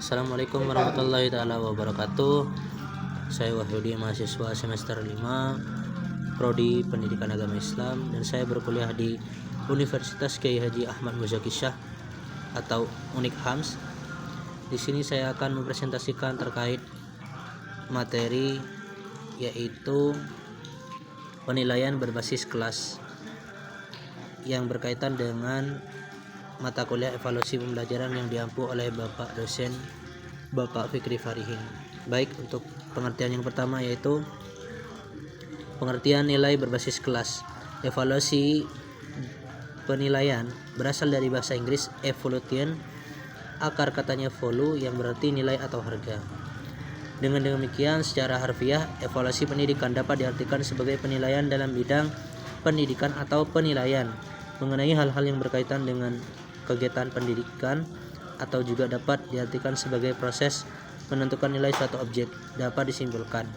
Assalamualaikum warahmatullahi taala wabarakatuh. Saya Wahyudi, mahasiswa semester 5 Prodi Pendidikan Agama Islam, dan saya berkuliah di Universitas Kiai Haji Ahmad Muzaki Shah atau Unik HAMS. Di sini saya akan mempresentasikan terkait materi yaitu penilaian berbasis kelas yang berkaitan dengan mata kuliah evaluasi pembelajaran yang diampu oleh Bapak dosen Bapak Fikri Farihin. Baik, untuk pengertian yang pertama yaitu pengertian nilai berbasis kelas. Evaluasi penilaian berasal dari bahasa Inggris evaluation, akar katanya volu yang berarti nilai atau harga. Dengan demikian, secara harfiah, evaluasi pendidikan dapat diartikan sebagai penilaian dalam bidang pendidikan atau penilaian mengenai hal-hal yang berkaitan dengan kegiatan pendidikan, atau juga dapat diartikan sebagai proses menentukan nilai suatu objek. Dapat disimpulkan,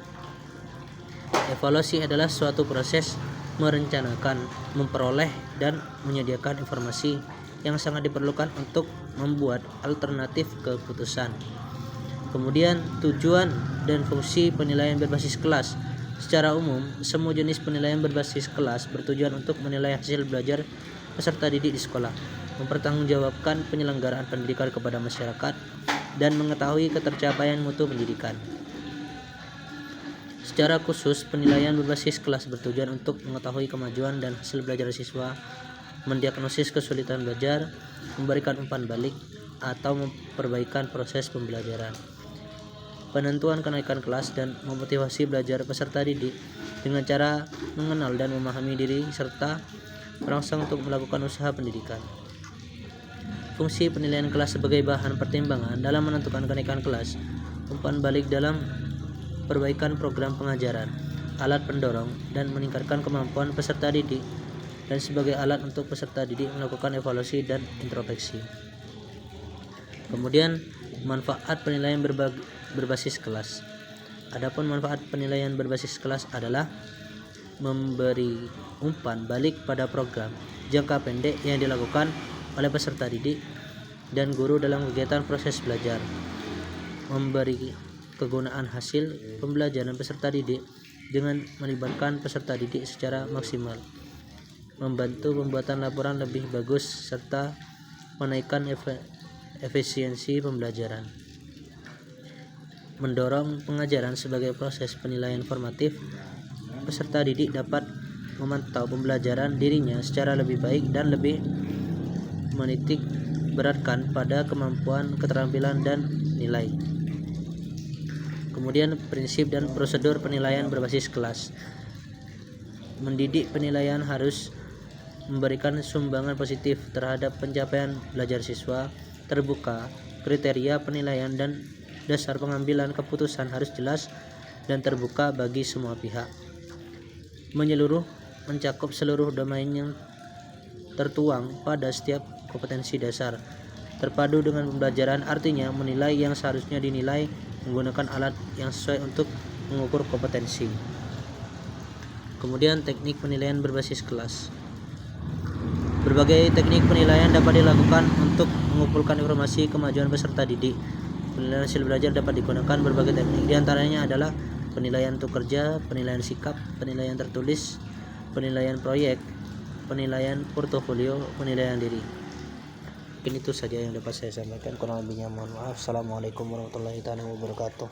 evaluasi adalah suatu proses merencanakan, memperoleh, dan menyediakan informasi yang sangat diperlukan untuk membuat alternatif keputusan. Kemudian, tujuan dan fungsi penilaian berbasis kelas. Secara umum, semua jenis penilaian berbasis kelas bertujuan untuk menilai hasil belajar peserta didik di sekolah, mempertanggungjawabkan penyelenggaraan pendidikan kepada masyarakat, dan mengetahui ketercapaian mutu pendidikan. Secara khusus, penilaian berbasis kelas bertujuan untuk mengetahui kemajuan dan hasil belajar siswa, mendiagnosis kesulitan belajar, memberikan umpan balik, atau memperbaikan proses pembelajaran. Penentuan kenaikan kelas dan memotivasi belajar peserta didik dengan cara mengenal dan memahami diri serta merangsang untuk melakukan usaha pendidikan. Fungsi penilaian kelas sebagai bahan pertimbangan dalam menentukan kenaikan kelas, umpan balik dalam perbaikan program pengajaran, alat pendorong dan meningkatkan kemampuan peserta didik, dan sebagai alat untuk peserta didik melakukan evaluasi dan introspeksi. Kemudian, manfaat penilaian berbasis kelas. Adapun manfaat penilaian berbasis kelas adalah memberi umpan balik pada program jangka pendek yang dilakukan oleh peserta didik dan guru dalam kegiatan proses belajar, memberi kegunaan hasil pembelajaran peserta didik dengan melibatkan peserta didik secara maksimal, membantu pembuatan laporan lebih bagus, serta menaikkan efisiensi pembelajaran. Mendorong pengajaran sebagai proses penilaian formatif, peserta didik dapat memantau pembelajaran dirinya secara lebih baik dan lebih menitik beratkan pada kemampuan, keterampilan, dan nilai. Kemudian, prinsip dan prosedur penilaian berbasis kelas. Mendidik penilaian harus memberikan sumbangan positif terhadap pencapaian belajar siswa, terbuka, kriteria penilaian dan dasar pengambilan keputusan harus jelas dan terbuka bagi semua pihak. Menyeluruh, mencakup seluruh domain yang tertuang pada setiap kompetensi dasar. Terpadu dengan pembelajaran, artinya menilai yang seharusnya dinilai menggunakan alat yang sesuai untuk mengukur kompetensi. Kemudian, teknik penilaian berbasis kelas. Berbagai teknik penilaian dapat dilakukan untuk mengumpulkan informasi kemajuan peserta didik. Penilaian hasil belajar dapat digunakan berbagai teknik, diantaranya adalah penilaian untuk kerja, penilaian sikap, penilaian tertulis, penilaian proyek, penilaian portofolio, penilaian diri. Mungkin itu saja yang dapat saya sampaikan, kurang lebihnya mohon maaf. Assalamualaikum warahmatullahi wabarakatuh.